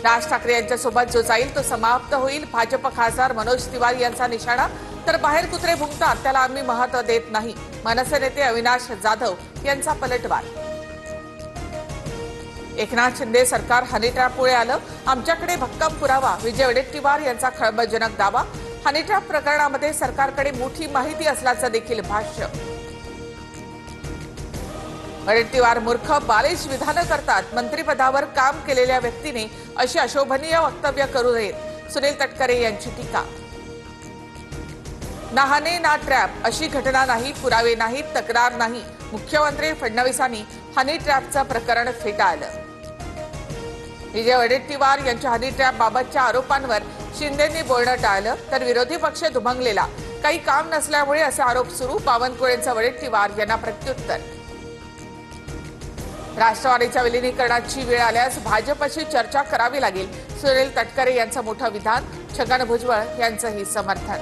राज ठाकरे यांच्यासोबत जो जाईल तो समाप्त होईल. भाजप खासदार मनोज तिवारी यांचा निशाणा. तर बाहेर कुत्रे भुंकतात त्याला आम्ही महत्त्व देत नाही. मनसे नेते अविनाश जाधव यांचा पलटवार. एकनाथ शिंदे सरकार हनी ट्रॅपमुळे आलं. आमच्याकडे भक्कम पुरावा. विजय वडेट्टीवार यांचा खळबळजनक दावा. हनी ट्रॅप प्रकरणामध्ये सरकारकडे मोठी माहिती असल्याचं देखील भाष्य. वडेट्टीवार मूर्ख बालिश विधानं करतात. मंत्रिपदावर काम केलेल्या व्यक्तीने अशी अशोभनीय वक्तव्य करू नयेत. सुनील तटकरे यांची टीका. ना हनी ना ट्रॅप अशी घटना नाही. पुरावे नाहीत. तक्रार नाही. मुख्यमंत्री फडणवीसांनी हनी ट्रॅपचं प्रकरण फेटाळलं. विजय वडेट्टीवार यांच्या हनी ट्रॅप बाबतच्या आरोपांवर शिंदेंनी बोलणं टाळलं. तर विरोधी पक्ष दुभंगलेला. काही काम नसल्यामुळे असे आरोप सुरू. बावनकुळेंचं वडेट्टीवार यांना प्रत्युत्तर. राष्ट्रवादीच्या विलिनीकरणाची वेळ आल्यास भाजपशी चर्चा करावी लागेल. सुनील तटकरे यांचं मोठं विधान. छगन भुजबळ यांचंही समर्थन.